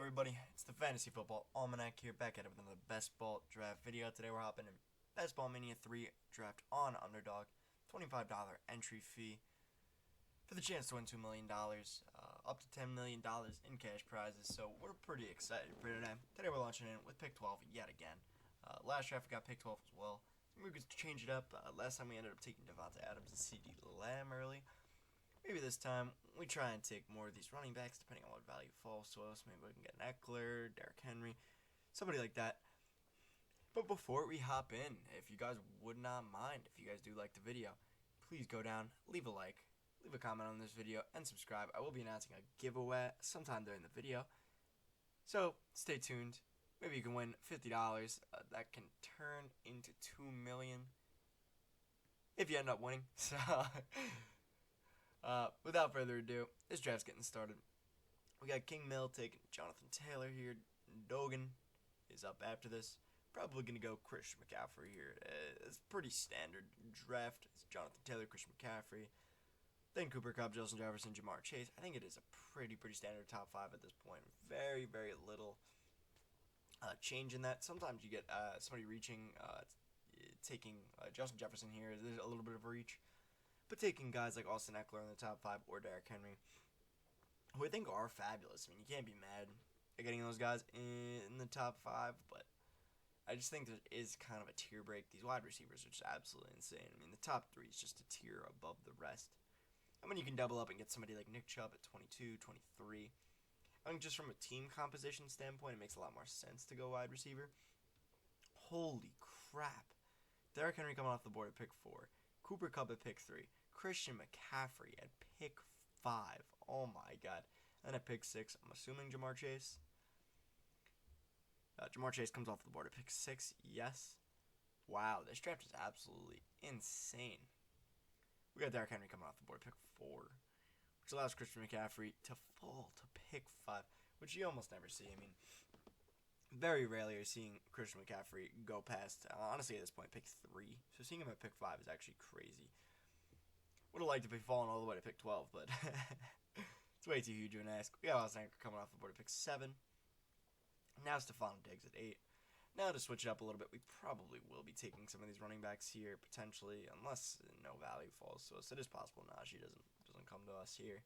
everybody? It's the Fantasy Football Almanac here, back at it with another Best Ball Draft video. Today we're hopping in Best Ball Mania 3 Draft on Underdog. $25 entry fee for the chance to win $2 million, up to $10 million in cash prizes. So we're pretty excited for today. Today we're launching in with pick 12 yet again. Last draft we got pick 12 as well. We're going to change it up. Last time we ended up taking Devontae Adams and CeeDee Lamb early. Maybe this time we try and take more of these running backs, depending on what value falls to us. Maybe we can get an Eckler, Derrick Henry, somebody like that. But before we hop in, if you guys would not mind, if you guys do like the video, please go down, leave a like, leave a comment on this video, and subscribe. I will be announcing a giveaway sometime during the video, so stay tuned. Maybe you can win $50. That can turn into $2 million if you end up winning. So. Without further ado, this draft's getting started. We got King Mill taking Jonathan Taylor here. Dogan is up after this. Probably going to go Christian McCaffrey here. It's pretty standard draft. It's Jonathan Taylor, Christian McCaffrey. Then Cooper Kupp, Justin Jefferson, Jamar Chase. I think it is a pretty standard top 5 at this point. Very little change in that. Sometimes you get somebody reaching, taking Justin Jefferson here. There's a little bit of a reach. But taking guys like Austin Eckler in the top 5 or Derrick Henry, who I think are fabulous. I mean, you can't be mad at getting those guys in the top 5, but I just think there is kind of a tier break. These wide receivers are just absolutely insane. I mean, the top 3 is just a tier above the rest. I mean, you can double up and get somebody like Nick Chubb at 22, 23. I think just from a team composition standpoint, it makes a lot more sense to go wide receiver. Holy crap. Derrick Henry coming off the board at pick 4. Cooper Kupp at pick 3. Christian McCaffrey at pick 5. Oh my god. And at pick 6, I'm assuming Jamar Chase. Jamar Chase comes off the board at pick 6. Yes. Wow, this draft is absolutely insane. We got Derrick Henry coming off the board at pick 4, which allows Christian McCaffrey to fall to pick 5, which you almost never see. I mean, very rarely are seeing Christian McCaffrey go past, honestly at this point, pick 3. So seeing him at pick 5 is actually crazy. Would have liked to be falling all the way to pick 12, but it's way too huge of an ask. We got Austin Eckler coming off the board at pick 7. Now Stephon Diggs at 8. Now to switch it up a little bit, we probably will be taking some of these running backs here, potentially, unless no value falls to us. It is possible Najee doesn't come to us here.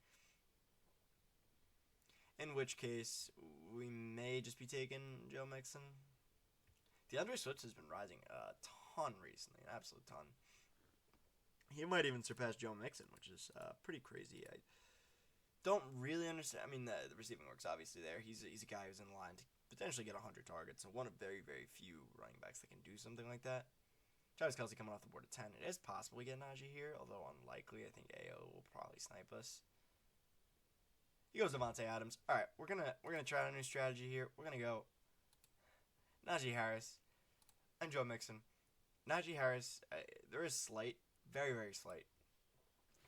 In which case, we may just be taking Joe Mixon. DeAndre Swift has been rising a ton recently, an absolute ton. He might even surpass Joe Mixon, which is pretty crazy. I don't really understand. I mean, the receiving work's obviously there. He's a guy who's in line to potentially get 100 targets, and one of very few running backs that can do something like that. Travis Kelce coming off the board at 10. It is possible we get Najee here, although unlikely. I think AO will probably snipe us. He goes Devontae Adams. All right, we're gonna try a new strategy here. We're gonna go Najee Harris and Joe Mixon. Najee Harris, there is very slight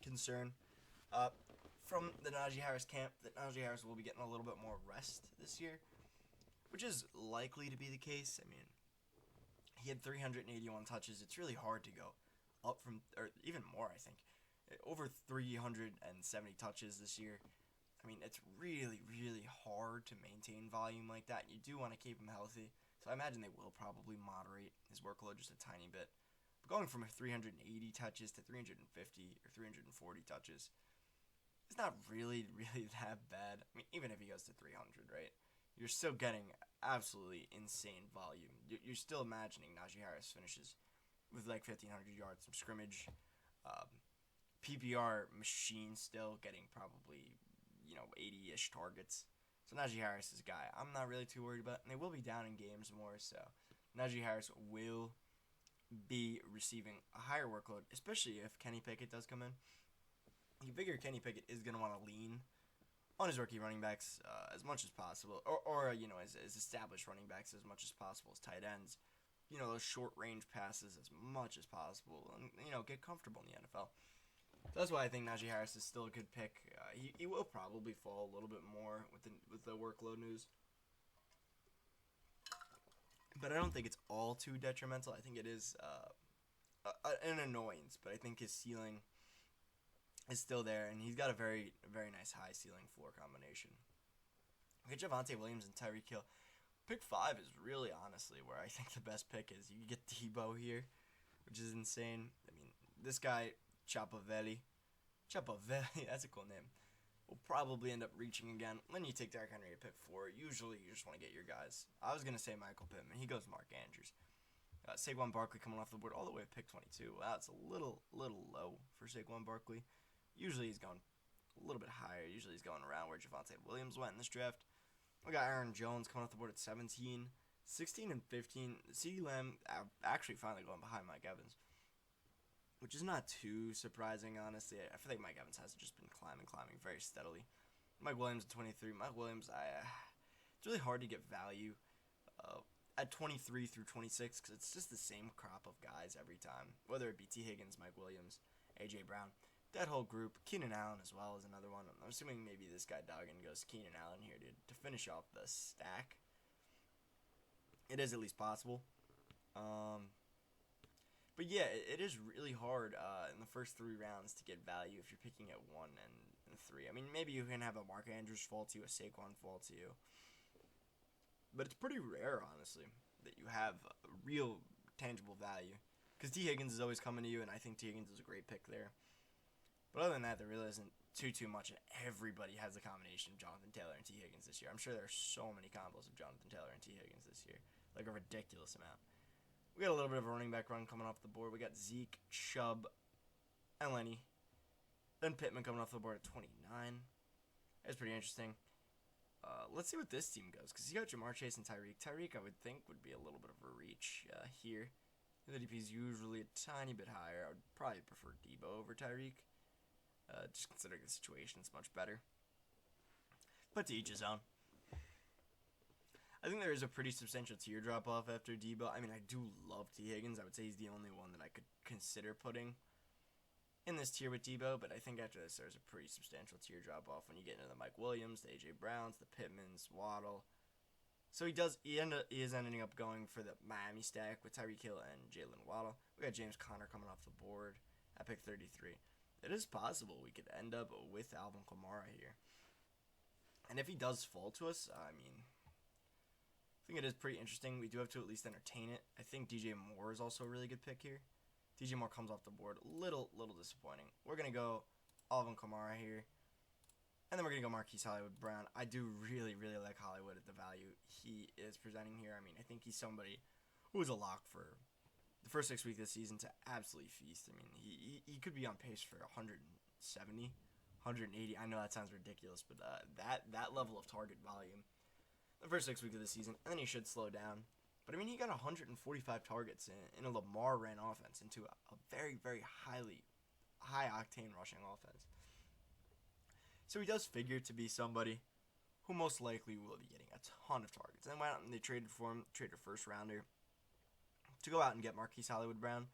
concern from the Najee Harris camp that Najee Harris will be getting a little bit more rest this year, which is likely to be the case. I mean, he had 381 touches. It's really hard to go up from, or even more, I think, over 370 touches this year. I mean, it's really hard to maintain volume like that. You do want to keep him healthy, so I imagine they will probably moderate his workload just a tiny bit. But going from 380 touches to 350 or 340 touches, it's not really that bad. I mean, even if he goes to 300, right? You're still getting absolutely insane volume. You're still imagining Najee Harris finishes with like 1,500 yards from scrimmage. PPR machine still getting probably 80-ish targets. So Najee Harris is a guy I'm not really too worried about, and they will be down in games more, so Najee Harris will be receiving a higher workload, especially if Kenny Pickett does come in. You figure Kenny Pickett is going to want to lean on his rookie running backs as much as possible, or as established running backs as much as possible, as tight ends. Those short-range passes as much as possible, and get comfortable in the NFL. So that's why I think Najee Harris is still a good pick. He will probably fall a little bit more with the workload news, but I don't think it's all too detrimental. I think it is an annoyance, but I think his ceiling is still there, and he's got a very nice high ceiling floor combination. We get Javonte Williams and Tyreek Hill. Pick 5 is really honestly where I think the best pick is. You get Debo here, which is insane. I mean, this guy, Chapavelli, that's a cool name, will probably end up reaching again. When you take Derrick Henry at pick 4, usually you just want to get your guys. I was going to say Michael Pittman. He goes Mark Andrews. Saquon Barkley coming off the board all the way at pick 22. Wow, it's a little low for Saquon Barkley. Usually he's going a little bit higher. Usually he's going around where Javonte Williams went in this draft. We got Aaron Jones coming off the board at 17. 16 and 15. CeeDee Lamb actually finally going behind Mike Evans, which is not too surprising, honestly. I feel like Mike Evans has just been climbing very steadily. Mike Williams at 23. Mike Williams, it's really hard to get value at 23 through 26 because it's just the same crop of guys every time, whether it be T. Higgins, Mike Williams, A.J. Brown. That whole group. Keenan Allen as well is another one. I'm assuming maybe this guy Duggan goes Keenan Allen here to finish off the stack. It is at least possible. But yeah, it is really hard in the first 3 rounds to get value if you're picking at 1 and 3. I mean, maybe you can have a Mark Andrews fall to you, a Saquon fall to you. But it's pretty rare, honestly, that you have real tangible value. Because T. Higgins is always coming to you, and I think T. Higgins is a great pick there. But other than that, there really isn't too much, and everybody has a combination of Jonathan Taylor and T. Higgins this year. I'm sure there are so many combos of Jonathan Taylor and T. Higgins this year. Like a ridiculous amount. We got a little bit of a running back run coming off the board. We got Zeke, Chubb, and Lenny. Then Pittman coming off the board at 29. That's pretty interesting. Let's see what this team goes, because you got Jamar Chase and Tyreek. Tyreek, I would think, would be a little bit of a reach here. The ADP is usually a tiny bit higher. I would probably prefer Debo over Tyreek. Just considering the situation, it's much better. But to each his own. I think there is a pretty substantial tier drop off after Debo. I mean, I do love T. Higgins. I would say he's the only one that I could consider putting in this tier with Debo, but I think after this there's a pretty substantial tier drop off when you get into the Mike Williams, the A.J. Browns, the Pittmans, Waddle. So he is ending up going for the Miami stack with Tyreek Hill and Jalen Waddle. We got James Conner coming off the board at pick 33. It is possible we could end up with Alvin Kamara here. And if he does fall to us, I mean, I think it is pretty interesting. We do have to at least entertain it. I think DJ Moore is also a really good pick here. DJ Moore comes off the board. Little disappointing. We're going to go Alvin Kamara here. And then we're going to go Marquise Hollywood Brown. I do really like Hollywood at the value he is presenting here. I mean, I think he's somebody who is a lock for the first 6 weeks of the season to absolutely feast. I mean, he could be on pace for 170, 180. I know that sounds ridiculous, but that level of target volume the first 6 weeks of the season, and then he should slow down. But I mean, he got 145 targets in a Lamar ran offense into a very high octane rushing offense. So he does figure to be somebody who most likely will be getting a ton of targets. And then went out and they traded for him, traded a first rounder to go out and get Marquise Hollywood Brown.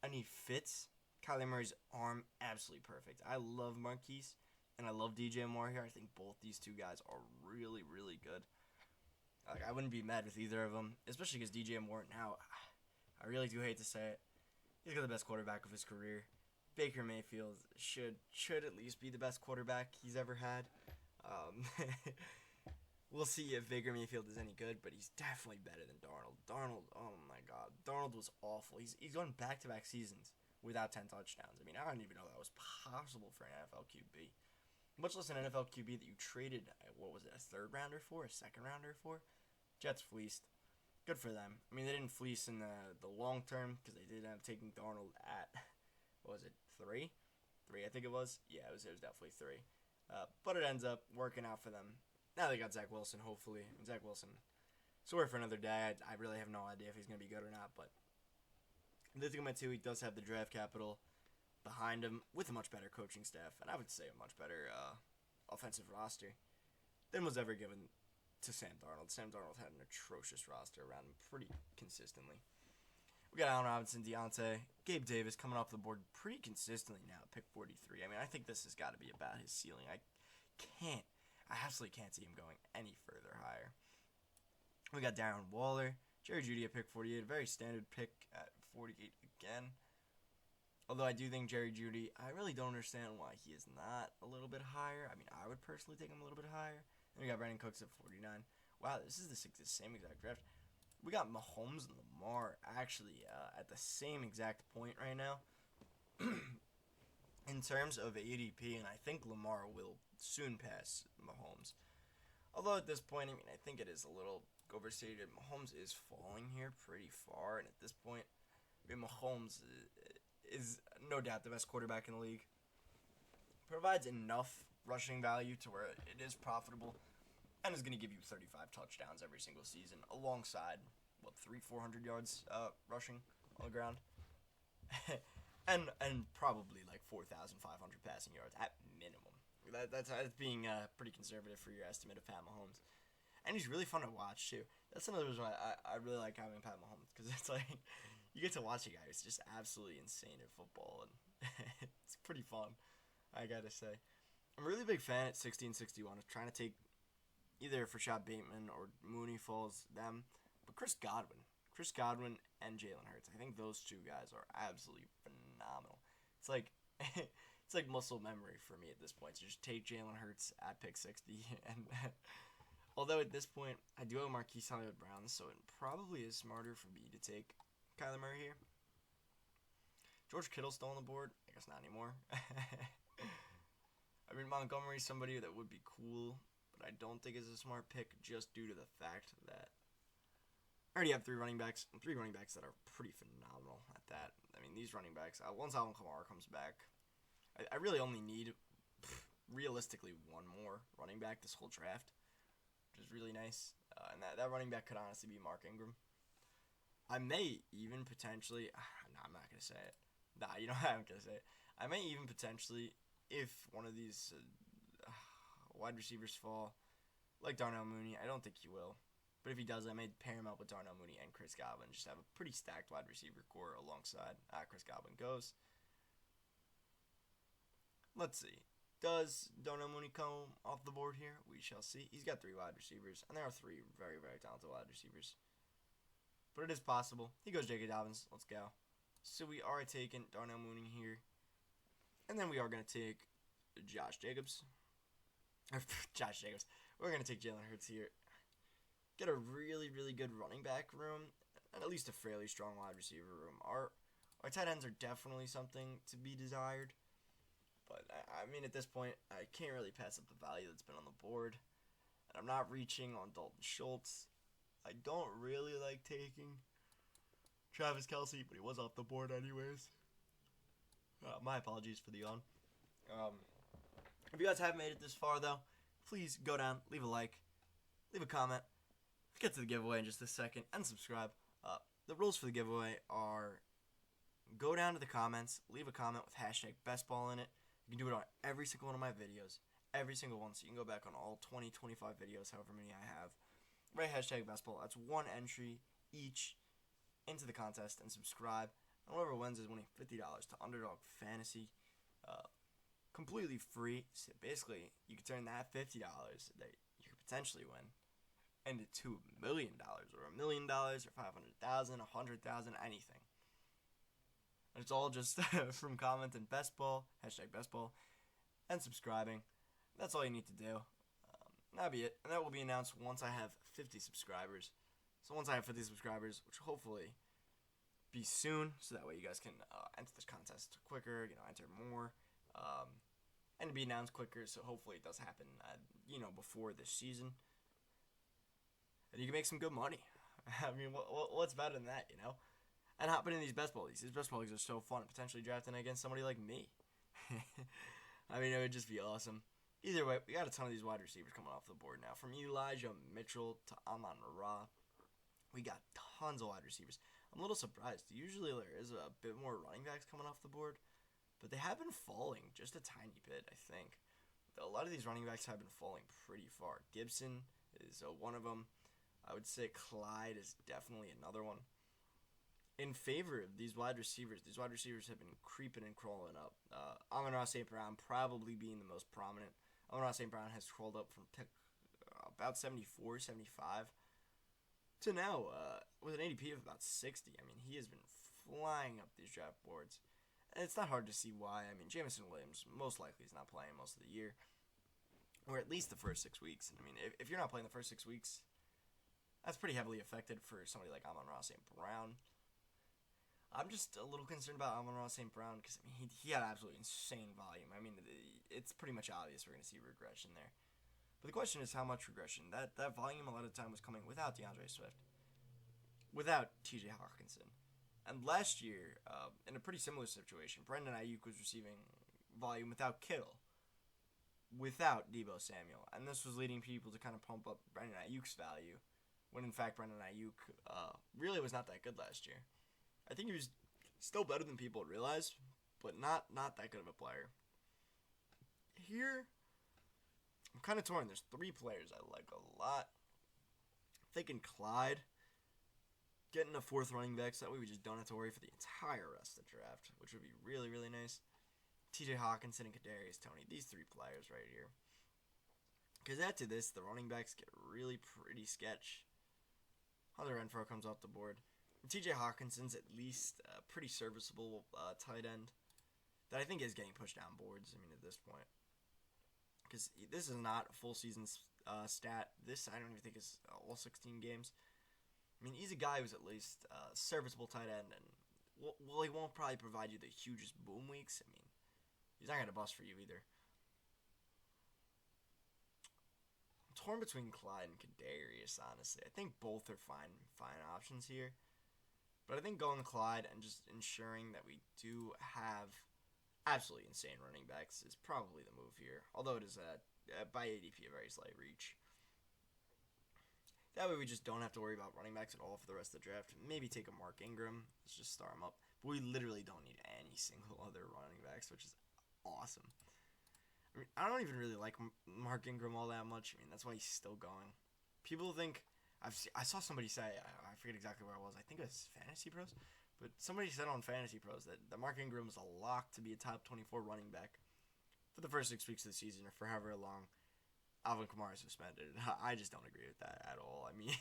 And he fits Kyler Murray's arm absolutely perfect. I love Marquise and I love DJ Moore here. I think both these two guys are really good. Like, I wouldn't be mad with either of them, especially because DJ Moore now, I really do hate to say it, he's got the best quarterback of his career. Baker Mayfield should at least be the best quarterback he's ever had. We'll see if Baker Mayfield is any good, but he's definitely better than Darnold. Darnold, oh my God, Darnold was awful. He's gone back-to-back seasons without 10 touchdowns. I mean, I didn't even know that was possible for an NFL QB. Much less an NFL QB that you traded, what was it, a third rounder for, a second rounder for? Jets fleeced. Good for them. I mean, they didn't fleece in the long term because they did end up taking Darnold at, what was it, 3? 3, I think it was. Yeah, it was definitely 3. But it ends up working out for them. Now they got Zach Wilson, hopefully. And Zach Wilson, sorry for another day. I really have no idea if he's going to be good or not. But the thing about, too, he does have the draft capital behind him with a much better coaching staff. And I would say a much better offensive roster than was ever given to Sam Darnold. Sam Darnold had an atrocious roster around him pretty consistently. We got Allen Robinson, Deontay, Gabe Davis coming off the board pretty consistently now at pick 43. I mean, I think this has got to be about his ceiling. I absolutely can't see him going any further higher. We got Darren Waller, Jerry Jeudy at pick 48, a very standard pick at 48 again. Although I do think Jerry Jeudy, I really don't understand why he is not a little bit higher. I mean, I would personally take him a little bit higher. Then we got Brandon Cooks at 49. Wow, this is the same exact draft. We got Mahomes and Lamar actually at the same exact point right now in terms of ADP, and I think Lamar will soon pass Mahomes. Although at this point, I mean, I think it is a little overstated. Mahomes is falling here pretty far, and at this point, I mean, Mahomes is no doubt the best quarterback in the league. Provides enough rushing value to where it is profitable, and is going to give you 35 touchdowns every single season, alongside, 400 yards rushing on the ground. and probably like 4,500 passing yards at minimum. That's being pretty conservative for your estimate of Pat Mahomes. And he's really fun to watch, too. That's another reason why I really like having Pat Mahomes, because it's like, you get to watch a guy who's just absolutely insane at football, and it's pretty fun, I gotta say. I'm a really big fan at 1661 of trying to take either Rashad Bateman or Mooney falls them, but Chris Godwin and Jalen Hurts. I think those two guys are absolutely phenomenal. It's like it's like muscle memory for me at this point. So just take Jalen Hurts at pick 60, and although at this point I do have Marquise Hollywood-Brown, so it probably is smarter for me to take Kyler Murray here. George Kittle's still on the board. I guess not anymore. I mean, Montgomery's somebody that would be cool, but I don't think it's a smart pick just due to the fact that I already have three running backs that are pretty phenomenal at that. I mean, these running backs, once Alvin Kamara comes back, I really only need, realistically, one more running back this whole draft, which is really nice. And that running back could honestly be Mark Ingram. I may even potentially, I'm not going to say it. You know, I'm going to say it. I may even potentially, if one of these wide receivers fall, like Darnell Mooney, I don't think he will. But if he does, I may pair him up with Darnell Mooney and Chris Godwin. Just have a pretty stacked wide receiver core alongside Chris Godwin goes. Let's see. Does Darnell Mooney come off the board here? We shall see. He's got three wide receivers, and there are three very, very talented wide receivers. But it is possible. He goes J.K. Dobbins. Let's go. So we are taking Darnell Mooney here. And then we are going to take Josh Jacobs. We're going to take Jalen Hurts here. Get a really, really good running back room, and at least a fairly strong wide receiver room. Our tight ends are definitely something to be desired. But, I mean, at this point, I can't really pass up the value that's been on the board. And I'm not reaching on Dalton Schultz. I don't really like taking Travis Kelce, but he was off the board anyways. My apologies for the yawn. If you guys haven't made it this far, though, please go down, leave a like, leave a comment. Let's get to the giveaway in just a second, and subscribe. The rules for the giveaway are go down to the comments, leave a comment with hashtag bestball in it. You can do it on every single one of my videos, every single one, so you can go back on all 20, 25 videos, however many I have. Write hashtag bestball. That's one entry each into the contest, and subscribe. And whoever wins is winning $50 to Underdog Fantasy. Completely free. So basically, you could turn that $50 that you could potentially win into $2 million, or $1 million, or 500,000, 100,000, anything. And it's all just from commenting bestball, hashtag bestball, and subscribing. That's all you need to do. That'll be it. And that will be announced once I have 50 subscribers. So once I have 50 subscribers, which will hopefully be soon, so that way you guys can enter this contest quicker, enter more, and be announced quicker, so hopefully it does happen, before this season. And you can make some good money. I mean, what's better than that, And hopping in these best ball leagues. These best ball leagues are so fun, potentially drafting against somebody like me. I mean, it would just be awesome. Either way, we got a ton of these wide receivers coming off the board now. From Elijah Mitchell to Amon-Ra, we got tons of wide receivers. I'm a little surprised. Usually there is a bit more running backs coming off the board, but they have been falling just a tiny bit, I think. A lot of these running backs have been falling pretty far. Gibson is one of them. I would say Clyde is definitely another one. In favor of these wide receivers have been creeping and crawling up. Amon-Ra St. Brown probably being the most prominent. Amon-Ra St. Brown has crawled up from pick about 74, 75 to now with an ADP of about 60. I mean, he has been flying up these draft boards. And it's not hard to see why. I mean, Jameson Williams most likely is not playing most of the year. or at least the first 6 weeks. I mean, if you're not playing the first 6 weeks, that's pretty heavily affected for somebody like Amon-Ra St. Brown. I'm just a little concerned about Amon-Ra St. Brown because I mean he had absolutely insane volume. I mean it's pretty much obvious we're going to see regression there. But the question is how much regression. That volume a lot of the time was coming without DeAndre Swift, without T.J. Hawkinson, and last year in a pretty similar situation, Brandon Ayuk was receiving volume without Kittle, without Deebo Samuel, and this was leading people to kind of pump up Brandon Ayuk's value, when in fact Brandon Ayuk really was not that good last year. I think he was still better than people realized, but not that good of a player. Here, I'm kind of torn. There's 3 players I like a lot. I'm thinking Clyde, getting a 4th running back, so that way we just don't have to worry for the entire rest of the draft, which would be really, really nice. T.J. Hawkinson and Kadarius Toney, these 3 players right here. Because add to this, the running backs get really pretty sketch. Hunter Renfrow comes off the board. T.J. Hawkinson's at least a pretty serviceable tight end that I think is getting pushed down boards, I mean, at this point. Because this is not a full season stat. This, I don't even think is all 16 games. I mean, he's a guy who's at least a serviceable tight end, and well, he won't probably provide you the hugest boom weeks. I mean, he's not going to bust for you either. I'm torn between Clyde and Kadarius, honestly. I think both are fine options here. But I think going Clyde and just ensuring that we do have absolutely insane running backs is probably the move here. Although it is, by ADP, a very slight reach. That way we just don't have to worry about running backs at all for the rest of the draft. Maybe take a Mark Ingram. Let's just start him up. But we literally don't need any single other running backs, which is awesome. I mean, I don't even really like Mark Ingram all that much. I mean, that's why he's still going. People think... I saw somebody say, I forget exactly where it was, I think it was Fantasy Pros, but somebody said on Fantasy Pros that Mark Ingram is a lock to be a top 24 running back for the first 6 weeks of the season, or for however long Alvin Kamara is suspended. I just don't agree with that at all. I mean,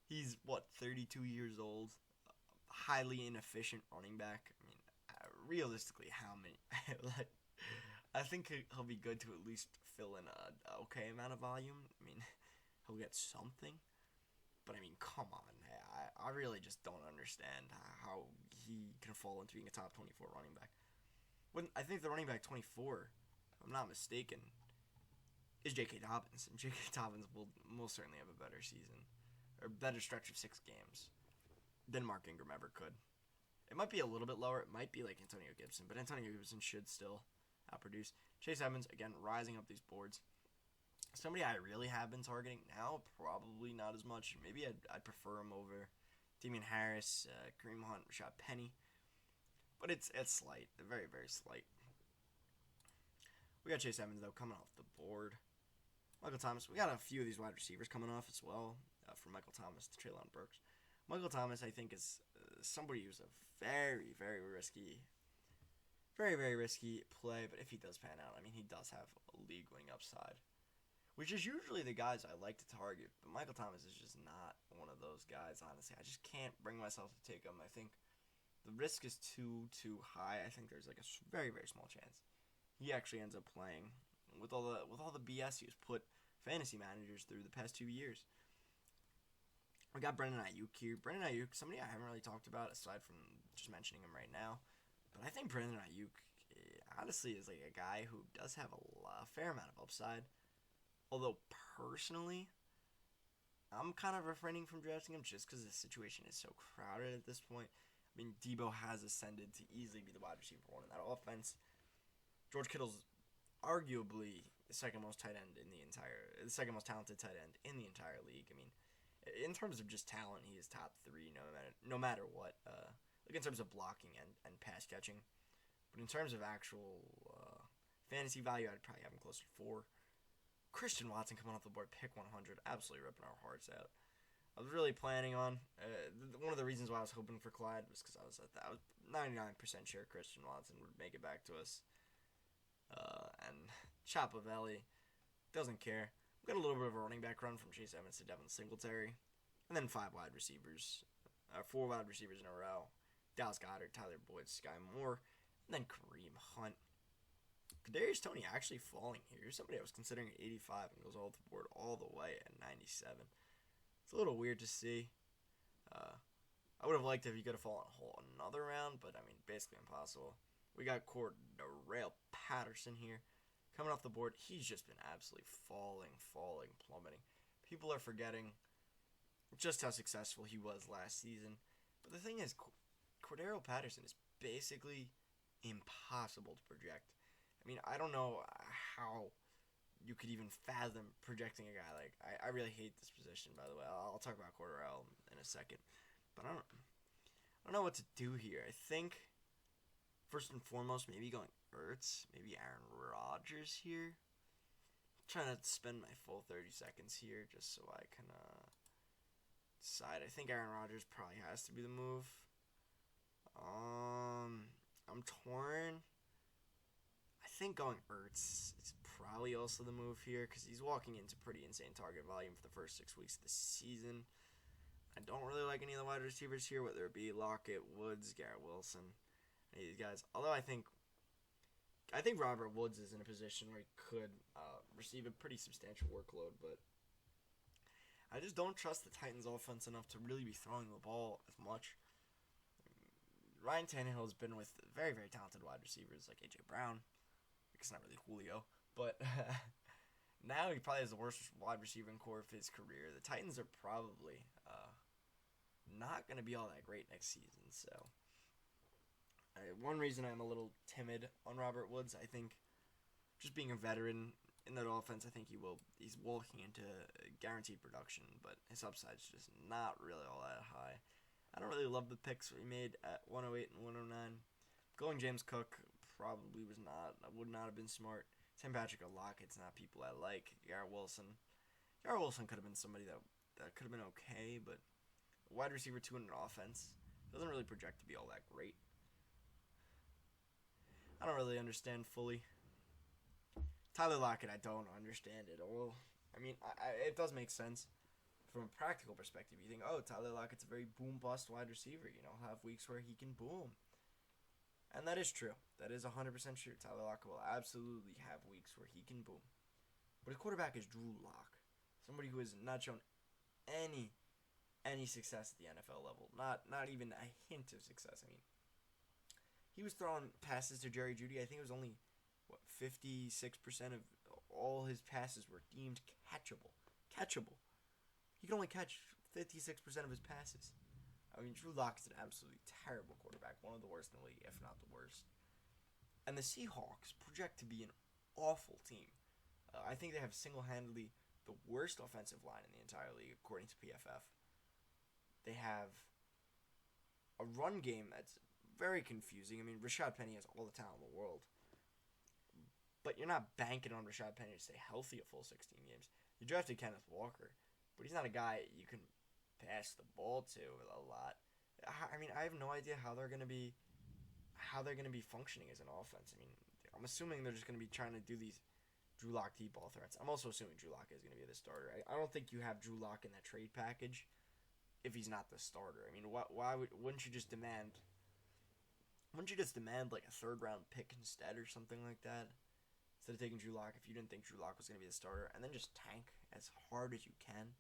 he's, 32 years old, highly inefficient running back. I mean, realistically, how many, I think he'll be good to at least fill in a okay amount of volume. I mean, he'll get something, but I mean, come on. I really just don't understand how he can fall into being a top 24 running back. When I think the running back 24, if I'm not mistaken, is J.K. Dobbins, and J.K. Dobbins will most certainly have a better season, or better stretch of 6 games than Mark Ingram ever could. It might be a little bit lower. It might be like Antonio Gibson, but Antonio Gibson should still outproduce. Chase Edmonds, again, rising up these boards. Somebody I really have been targeting now, probably not as much. Maybe I'd prefer him over Damian Harris, Kareem Hunt, Rashad Penny. But it's slight, very, very slight. We got Chase Edmonds, though, coming off the board. Michael Thomas, we got a few of these wide receivers coming off as well, from Michael Thomas to Treylon Burks. Michael Thomas, I think, is somebody who's a very, very risky play. But if he does pan out, I mean, he does have a league-winning upside, which is usually the guys I like to target. But Michael Thomas is just not one of those guys, honestly. I just can't bring myself to take him. I think the risk is too high. I think there's like a very, very small chance he actually ends up playing with all the BS he's put fantasy managers through the past 2 years. We got Brandon Ayuk here. Brandon Ayuk, somebody I haven't really talked about aside from just mentioning him right now. But I think Brandon Ayuk, honestly, is like a guy who does have a fair amount of upside. Although, personally, I'm kind of refraining from drafting him just because the situation is so crowded at this point. I mean, Deebo has ascended to easily be the wide receiver 1 in that offense. George Kittle's arguably the second most talented tight end in the entire league. I mean, in terms of just talent, he is top 3 no matter what. Like in terms of blocking and pass catching. But in terms of actual fantasy value, I'd probably have him closer to 4. Christian Watson coming off the board, pick 100, absolutely ripping our hearts out. I was really planning on, one of the reasons why I was hoping for Clyde was because I was 99% sure Christian Watson would make it back to us. And Chapavelli doesn't care. We got a little bit of a running back run from Chase Edmonds to Devin Singletary. And then 4 wide receivers in a row. Dallas Goedert, Tyler Boyd, Sky Moore, and then Kareem Hunt. Kadarius Toney actually falling here. Here's somebody I was considering at 85 and goes all the board all the way at 97. It's a little weird to see. I would have liked if he could have fallen a whole another round, but I mean, basically impossible. We got Cordarrelle Patterson here. Coming off the board, he's just been absolutely falling, plummeting. People are forgetting just how successful he was last season. But the thing is, Cordarrelle Patterson is basically impossible to project. I mean, I don't know how you could even fathom projecting a guy like... I really hate this position, by the way. I'll talk about Cordarrelle in a second. But I don't know what to do here. I think, first and foremost, maybe going Ertz, maybe Aaron Rodgers here. I'm trying to spend my full 30 seconds here just so I can decide. I think Aaron Rodgers probably has to be the move. I'm torn. I think going Ertz is probably also the move here because he's walking into pretty insane target volume for the first 6 weeks of the season. I don't really like any of the wide receivers here, whether it be Lockett, Woods, Garrett Wilson, any of these guys. Although I think Robert Woods is in a position where he could receive a pretty substantial workload, but I just don't trust the Titans' offense enough to really be throwing the ball as much. Ryan Tannehill has been with very, very talented wide receivers like A.J. Brown. It's not really Julio, but now he probably has the worst wide receiving core of his career. The Titans are probably not going to be all that great next season. So, one reason I'm a little timid on Robert Woods, I think, just being a veteran in that offense, I think he's walking into guaranteed production, but his upside's just not really all that high. I don't really love the picks we made at 108 and 109. Going James Cook probably would not have been smart. Tim Patrick or Lockett's not people I like. Garrett Wilson could have been somebody that could have been okay, but wide receiver 2 in an offense doesn't really project to be all that great. I don't really understand fully. Tyler Lockett, I don't understand it all. I mean, it does make sense from a practical perspective. You think, oh, Tyler Lockett's a very boom-bust wide receiver. Have weeks where he can boom. And that is true. That is 100% true. Tyler Lockett will absolutely have weeks where he can boom. But his quarterback is Drew Lock, somebody who has not shown any success at the NFL level. Not even a hint of success. I mean, he was throwing passes to Jerry Jeudy. I think it was only 56% of all his passes were deemed catchable. He can only catch 56% of his passes. I mean, Drew Lock is an absolutely terrible quarterback, one of the worst in the league, if not the worst. And the Seahawks project to be an awful team. I think they have single-handedly the worst offensive line in the entire league, according to PFF. They have a run game that's very confusing. I mean, Rashad Penny has all the talent in the world. But you're not banking on Rashad Penny to stay healthy a full 16 games. You drafted Kenneth Walker, but he's not a guy you can pass the ball to a lot. I mean, I have no idea how they're gonna be functioning as an offense. I mean, I'm assuming they're just gonna be trying to do these Drew Lock deep ball threats. I'm also assuming Drew Lock is gonna be the starter. I don't think you have Drew Lock in that trade package if he's not the starter. I mean, wouldn't you just demand like a 3rd round pick instead or something like that? Instead of taking Drew Lock, if you didn't think Drew Lock was going to be the starter, and then just tank as hard as you can.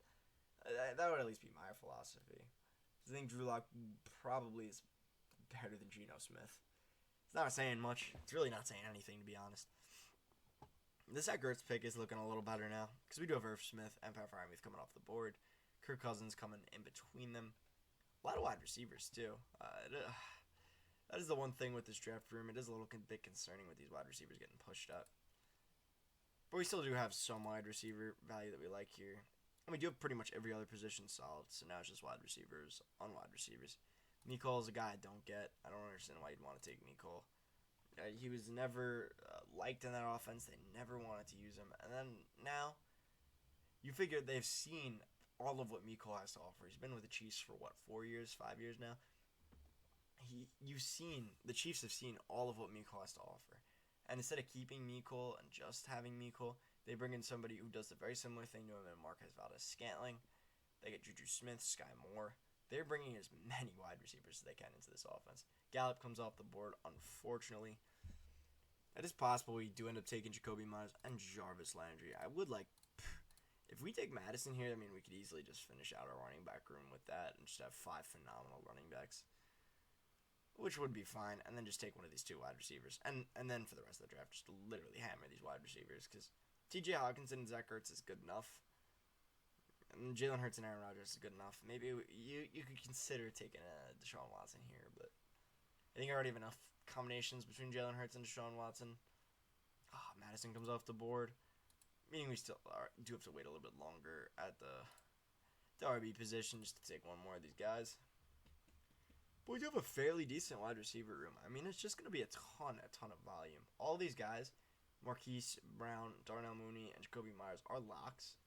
That would at least be my philosophy. I think Drew Lock probably is better than Geno Smith. It's not saying much. It's really not saying anything, to be honest. The Zach Ertz pick is looking a little better now, because we do have Irv Smith and Pat Freiermuth coming off the board. Kirk Cousins coming in between them. A lot of wide receivers, too. That is the one thing with this draft room. It is a little bit concerning with these wide receivers getting pushed up. But we still do have some wide receiver value that we like here. And we do have pretty much every other position solid. So now it's just wide receivers on wide receivers. Mecole is a guy I don't get. I don't understand why you'd want to take Mecole. He was never liked in that offense. They never wanted to use him. And then now, you figure they've seen all of what Mecole has to offer. He's been with the Chiefs for, 4 years, 5 years now? The Chiefs have seen all of what Mecole has to offer. And instead of keeping Mecole and just having Mecole, they bring in somebody who does the very similar thing to him in Marquez Valdes-Scantling. They get Juju Smith, Sky Moore. They're bringing as many wide receivers as they can into this offense. Gallup comes off the board, unfortunately. It is possible we do end up taking Jacoby Myers and Jarvis Landry. I would like, if we take Madison here, I mean, we could easily just finish out our running back room with that and just have 5 phenomenal running backs, which would be fine, and then just take one of these 2 wide receivers. And then for the rest of the draft, just literally hammer these wide receivers, because TJ Hawkinson and Zach Ertz is good enough. And Jalen Hurts and Aaron Rodgers is good enough. Maybe you could consider taking Deshaun Watson here, but I think I already have enough combinations between Jalen Hurts and Deshaun Watson. Madison comes off the board, meaning we still do have to wait a little bit longer at the RB position just to take one more of these guys. But we do have a fairly decent wide receiver room. I mean, it's just going to be a ton of volume. All these guys, Marquise Brown, Darnell Mooney, and Jacoby Myers, are locks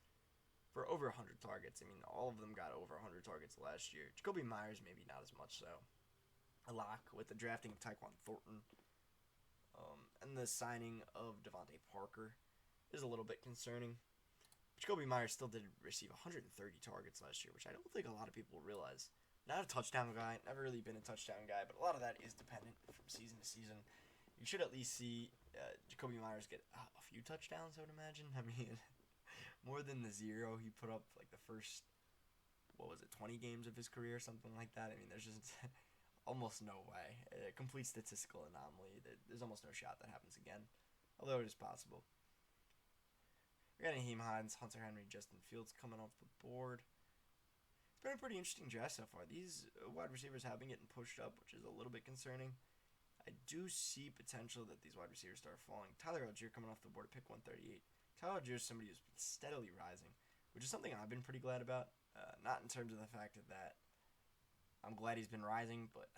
for over 100 targets. I mean, all of them got over 100 targets last year. Jacoby Myers, maybe not as much so. A lock with the drafting of Tyquan Thornton and the signing of Devontae Parker is a little bit concerning. Jacoby Myers still did receive 130 targets last year, which I don't think a lot of people realize. Not a touchdown guy, never really been a touchdown guy, but a lot of that is dependent from season to season. You should at least see Jacoby Myers get a few touchdowns, I would imagine. I mean, more than the 0 he put up like the first, 20 games of his career, something like that. I mean, there's just almost no way. A complete statistical anomaly. There's almost no shot that happens again, although it is possible. We got Naheem Hines, Hunter Henry, Justin Fields coming off the board. It's been a pretty interesting draft so far. These wide receivers have been getting pushed up, which is a little bit concerning. I do see potential that these wide receivers start falling. Tyler Algier coming off the board at pick 138. Tyler Algier is somebody who's been steadily rising, which is something I've been pretty glad about. Not in terms of the fact that I'm glad he's been rising, but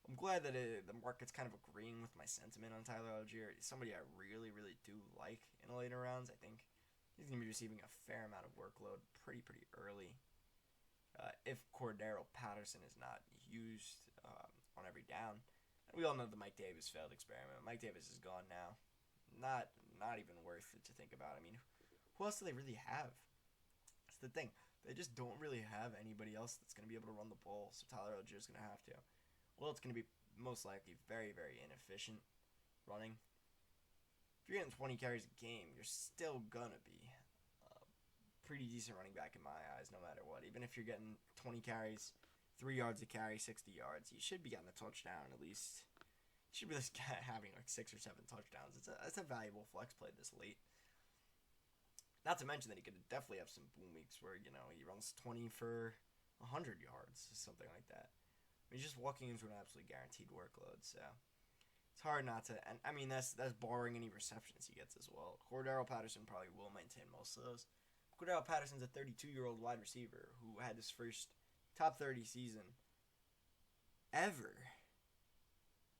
I'm glad that the market's kind of agreeing with my sentiment on Tyler Algier. He's somebody I really, really do like in the later rounds. I think he's going to be receiving a fair amount of workload pretty early. If Cordero Patterson is not used on every down. And we all know the Mike Davis failed experiment. Mike Davis is gone now. Not even worth it to think about. I mean, who else do they really have? That's the thing. They just don't really have anybody else that's going to be able to run the ball, so Tyler Algier is going to have to. Well, it's going to be most likely very, very inefficient running. If you're getting 20 carries a game, you're still going to be a pretty decent running back in my eyes, no matter what. Even if you're getting 20 carries, 3 yards a carry, 60 yards, you should be getting a touchdown at least. You should be having like 6 or 7 touchdowns. It's a valuable flex play this late. Not to mention that he could definitely have some boom weeks where, he runs 20 for 100 yards, something like that. He's just walking into an absolutely guaranteed workload, so it's hard not to. And I mean, that's barring any receptions he gets as well. Cordero Patterson probably will maintain most of those. Cordero Patterson's a 32-year-old wide receiver who had his first top 30 season ever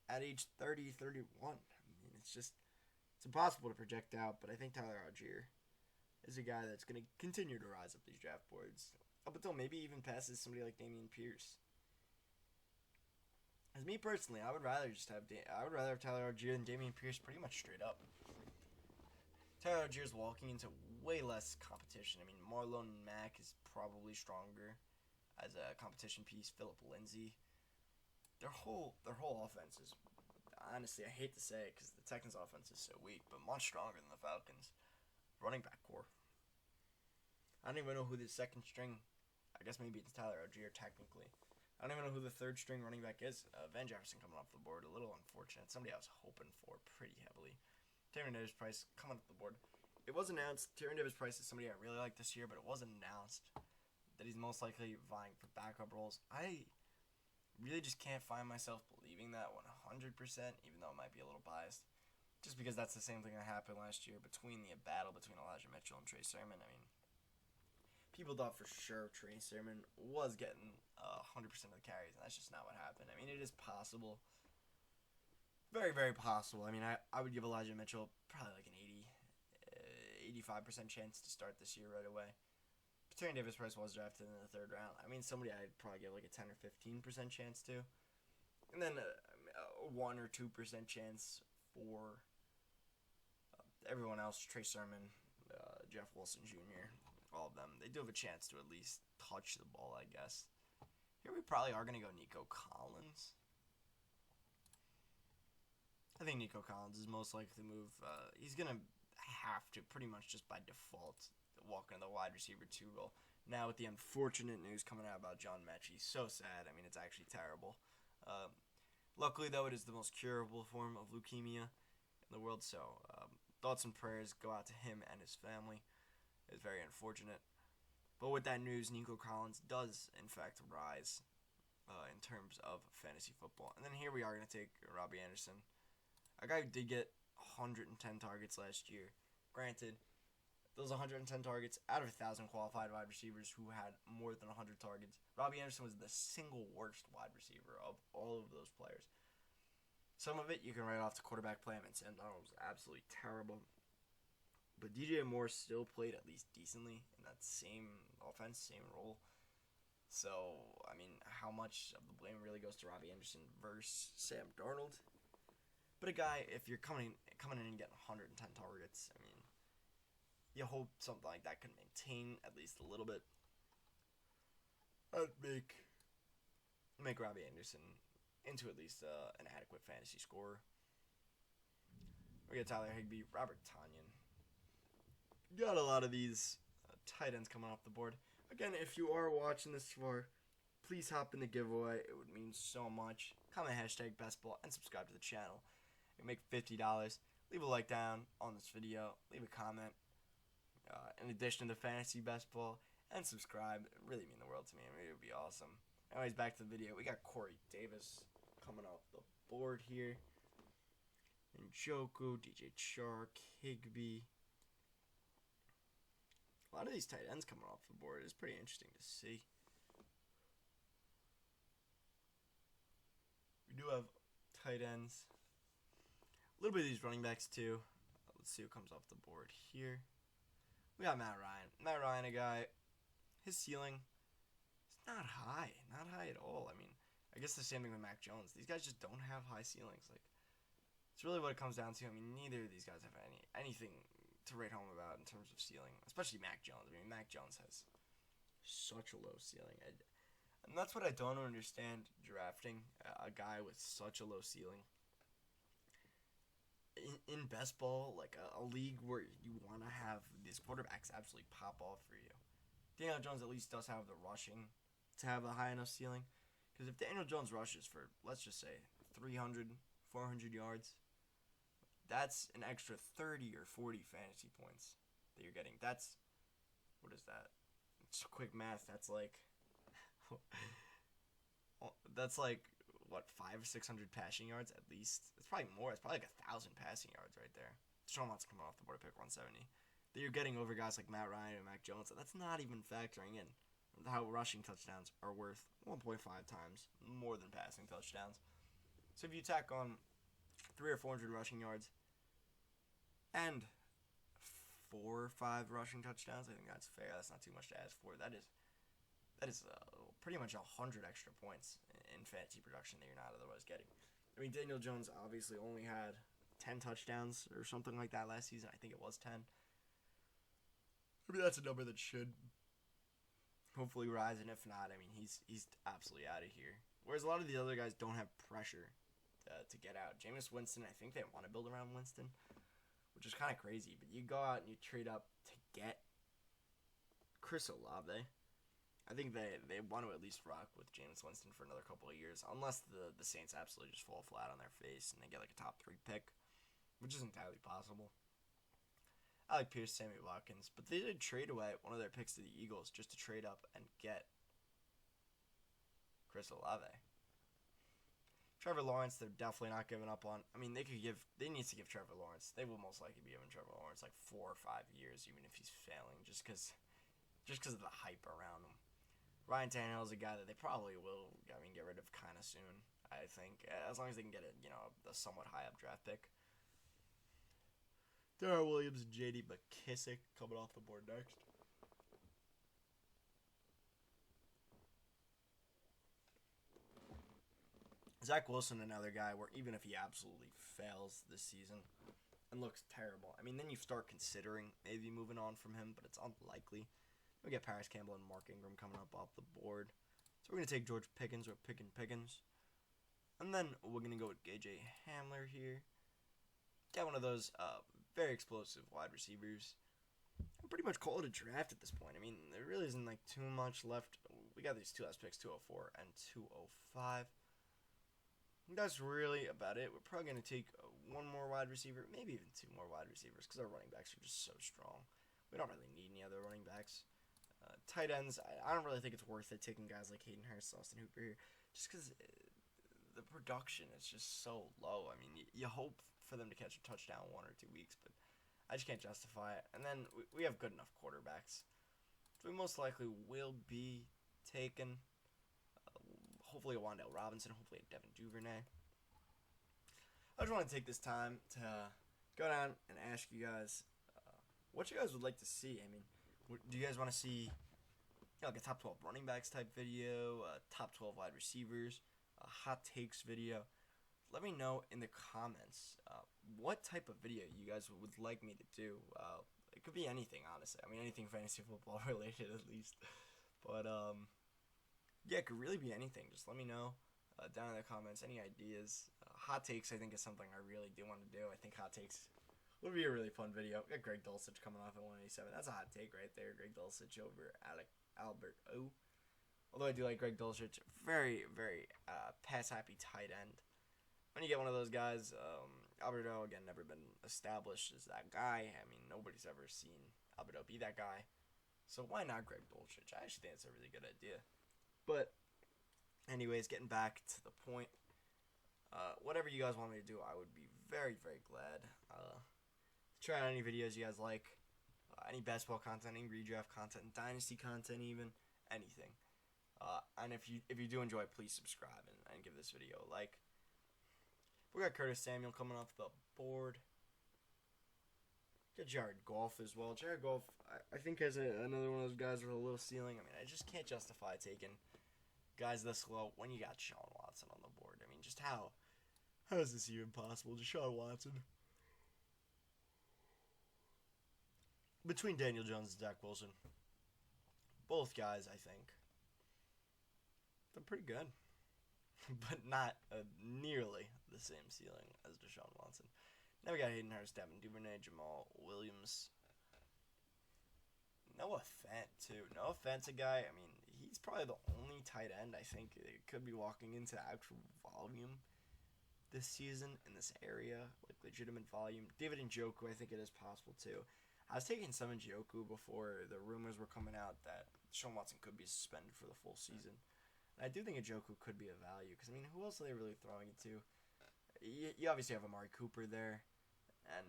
at age 30, 31. I mean, it's impossible to project out, but I think Tyler Algier is a guy that's going to continue to rise up these draft boards up until maybe even passes somebody like Dameon Pierce. As me personally, I would rather have Tyler Algier than Dameon Pierce pretty much straight up. Tyler Algier is walking into way less competition. I mean, Marlon Mack is probably stronger as a competition piece. Phillip Lindsay, their whole offense is, honestly, I hate to say it because the Texans' offense is so weak, but much stronger than the Falcons' running back core. I don't even know who the second string. I guess maybe it's Tyler Algier technically. I don't even know who the third string running back is. Van Jefferson coming off the board, a little unfortunate. Somebody I was hoping for pretty heavily. Tyrion Davis-Price coming off the board. It was announced Tyrion Davis-Price is somebody I really like this year, but it wasn't announced that he's most likely vying for backup roles. I really just can't find myself believing that 100%, even though it might be a little biased. Just because that's the same thing that happened last year between the battle between Elijah Mitchell and Trey Sermon. I mean, people thought for sure Trey Sermon was getting 100% of the carries, and that's just not what happened. I mean, it is possible. Very, very possible. I mean, I would give Elijah Mitchell probably like an 85% chance to start this year right away. But Tyrion Davis-Price was drafted in the 3rd round. I mean, somebody I'd probably give like a 10 or 15% chance to. And then a 1 or 2% chance for everyone else, Trey Sermon, Jeff Wilson Jr., all of them. They do have a chance to at least touch the ball, I guess. Here we probably are going to go Nico Collins. I think Nico Collins is most likely to move. He's going to have to pretty much just by default walk into the wide receiver 2 role. Now with the unfortunate news coming out about John Mechie, so sad. I mean, it's actually terrible. Luckily, though, it is the most curable form of leukemia in the world, so thoughts and prayers go out to him and his family. It's very unfortunate. But with that news, Nico Collins does, in fact, rise in terms of fantasy football. And then here we are going to take Robbie Anderson, a guy who did get 110 targets last year. Granted, those 110 targets out of 1,000 qualified wide receivers who had more than 100 targets. Robbie Anderson was the single worst wide receiver of all of those players. Some of it you can write off to quarterback play. I mean, Sam Darnold was absolutely terrible. But DJ Moore still played at least decently in that same offense, same role. So, I mean, how much of the blame really goes to Robbie Anderson versus Sam Darnold? But a guy, if you're coming in and getting 110 targets, I mean, you hope something like that can maintain at least a little bit. That'd make Robbie Anderson into at least an adequate fantasy scorer. We got Tyler Higbee, Robert Tonyan. Got a lot of these tight ends coming off the board. Again, if you are watching this far, please hop in the giveaway. It would mean so much. Comment hashtag bestball and subscribe to the channel. You make $50. Leave a like down on this video. Leave a comment. In addition to fantasy best ball, and subscribe. It really mean the world to me. I mean, it would be awesome. Anyways, back to the video. We got Corey Davis coming off the board here. Njoku, DJ Chark, Higbee. A lot of these tight ends coming off the board is pretty interesting to see. We do have tight ends. A little bit of these running backs too. Let's see who comes off the board here. We got Matt Ryan. Matt Ryan, a guy, his ceiling is not high. Not high at all. I mean, I guess the same thing with Mac Jones. These guys just don't have high ceilings. Like, it's really what it comes down to. I mean, neither of these guys have anything to write home about in terms of ceiling, especially Mac Jones. I mean, Mac Jones has such a low ceiling. And that's what I don't understand drafting a guy with such a low ceiling. In best ball, like a league where you want to have these quarterbacks absolutely pop off for you. Daniel Jones at least does have the rushing to have a high enough ceiling. Because if Daniel Jones rushes for, let's just say, 300, 400 yards, that's an extra 30 or 40 fantasy points that you're getting. That's, what is that? It's quick math. That's like, what, 500 or 600 passing yards at least. It's probably more. It's probably like 1,000 passing yards right there. Sean Watson coming off the board at pick 170. That you're getting over guys like Matt Ryan and Mac Jones. That's not even factoring in how rushing touchdowns are worth 1.5 times more than passing touchdowns. So if you tack on 300 or 400 rushing yards and 4 or 5 rushing touchdowns, I think that's fair. That's not too much to ask for. That is pretty much 100 extra points in fantasy production that you're not otherwise getting. I mean, Daniel Jones obviously only had 10 touchdowns or something like that last season. I think it was 10. I mean, that's a number that should hopefully rise, and if not, I mean, he's absolutely out of here. Whereas a lot of the other guys don't have pressure to get out. Jameis Winston, I think they want to build around Winston, which is kind of crazy. But you go out and you trade up to get Chris Olave. I think they want to at least rock with Jameis Winston for another couple of years, unless the Saints absolutely just fall flat on their face and they get like a top 3 pick, which is entirely possible. I like Pierce, Sammy Watkins, but they did trade away one of their picks to the Eagles just to trade up and get Chris Olave. Trevor Lawrence, they're definitely not giving up on. I mean, they need to give Trevor Lawrence. They will most likely be giving Trevor Lawrence like 4 or 5 years, even if he's failing, just because of the hype around him. Ryan Tannehill is a guy that they probably will, get rid of kind of soon, I think, as long as they can get a somewhat high up draft pick. Darrell Williams and J.D. McKissick coming off the board next. Zach Wilson, another guy where even if he absolutely fails this season and looks terrible, I mean, then you start considering maybe moving on from him, but it's unlikely. We get Paris Campbell and Mark Ingram coming up off the board. So we're going to take George Pickens or Pickens. And then we're going to go with AJ Hamler here. get one of those very explosive wide receivers. And pretty much call it a draft at this point. I mean, there really isn't like too much left. We got these two last picks, 204 and 205. That's really about it. We're probably going to take one more wide receiver, maybe even two more wide receivers, because our running backs are just so strong. We don't really need any other running backs. Tight ends, I don't really think it's worth it taking guys like Hayden Hurst, Austin Hooper here, just because the production is just so low. I mean, you hope for them to catch a touchdown 1 or 2 weeks, but I just can't justify it. And then we have good enough quarterbacks. So we most likely will be taking hopefully a Wan'Dale Robinson, hopefully a Devin Duvernay. I just want to take this time to go down and ask you guys what you guys would like to see. I mean, do you guys want to see like a top 12 running backs type video, top 12 wide receivers, a hot takes video? Let me know in the comments what type of video you guys would like me to do. It could be anything, honestly. I mean, anything fantasy football related at least. But yeah, it could really be anything. Just let me know down in the comments any ideas. Hot takes, I think, is something I really do want to do. I think hot takes would be a really fun video. We got Greg Dulcich coming off at 187. That's a hot take right there. Greg Dulcich over Albert O. Although I do like Greg Dulcich. Very, very pass-happy tight end. When you get one of those guys, Albert O, again, never been established as that guy. I mean, nobody's ever seen Albert O be that guy. So why not Greg Dulcich? I actually think it's a really good idea. But anyways, getting back to the point, whatever you guys want me to do, I would be very, very glad. Try out any videos you guys like, any basketball content, any redraft content, dynasty content even, anything. And if you do enjoy, please subscribe and give this video a like. We got Curtis Samuel coming off the board. Got Jared Goff as well. Jared Goff, I think, has another one of those guys with a little ceiling. I mean, I just can't justify taking guys this low when you got Deshaun Watson on the board. I mean, just how is this even possible? Deshaun Watson. Between Daniel Jones and Zach Wilson, both guys, I think, they're pretty good. But not nearly the same ceiling as Deshaun Watson. Now we got Hayden Hurst, Devin Duvernay, Jamal Williams. Noah Fant, too. Noah Fant's a guy, I mean, he's probably the only tight end I think it could be walking into actual volume this season in this area, like legitimate volume. David Njoku, I think it is possible, too. I was taking some Njoku before the rumors were coming out that Deshaun Watson could be suspended for the full season. I do think Njoku could be a value, because, I mean, who else are they really throwing it to? You obviously have Amari Cooper there, and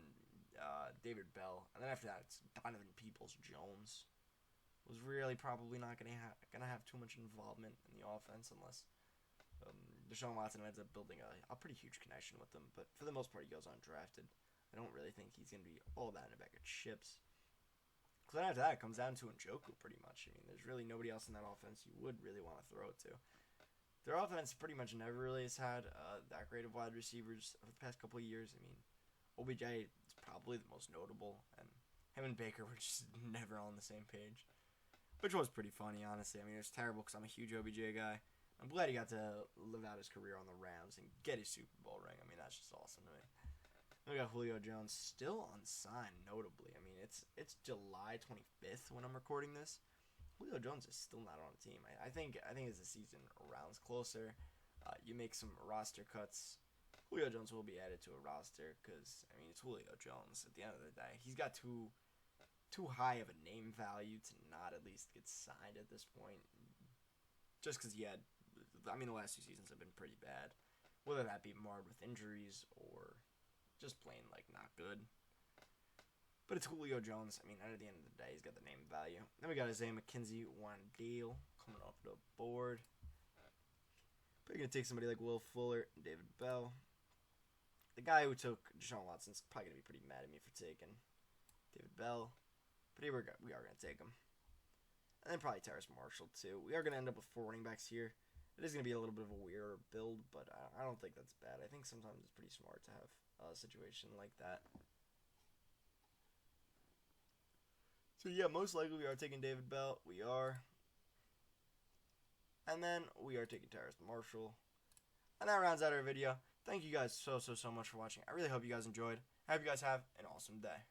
David Bell, and then after that, it's Donovan Peoples-Jones. Was really probably not going to have too much involvement in the offense unless Deshaun Watson ends up building a pretty huge connection with them, but for the most part, he goes undrafted. I don't really think he's going to be all that in a bag of chips. Because then after that, it comes down to Njoku pretty much. I mean, there's really nobody else in that offense you would really want to throw it to. Their offense pretty much never really has had that great of wide receivers over the past couple of years. I mean, OBJ is probably the most notable, and him and Baker were just never on the same page. Which was pretty funny, honestly. I mean, it was terrible because I'm a huge OBJ guy. I'm glad he got to live out his career on the Rams and get his Super Bowl ring. I mean, that's just awesome to me. We got Julio Jones still unsigned, notably. I mean, it's July 25th when I'm recording this. Julio Jones is still not on the team. I think as the season rounds closer, you make some roster cuts. Julio Jones will be added to a roster because, I mean, it's Julio Jones at the end of the day. He's got too high of a name value to not at least get signed at this point. Just because the last 2 seasons have been pretty bad. Whether that be marred with injuries or just plain, like, not good. But it's Julio Jones. I mean, at the end of the day, he's got the name value. Then we got Isaiah McKenzie, Wan'Dale coming off the board. But you're going to take somebody like Will Fuller and David Bell. The guy who took Deshaun Watson's probably going to be pretty mad at me for taking David Bell. But here we are going to take him. And then probably Terrace Marshall, too. We are going to end up with 4 running backs here. It is going to be a little bit of a weirder build, but I don't think that's bad. I think sometimes it's pretty smart to have a situation like that. So yeah, most likely we are taking David Bell. We are. And then we are taking Terrace Marshall. And that rounds out our video. Thank you guys so much for watching. I really hope you guys enjoyed. I hope you guys have an awesome day.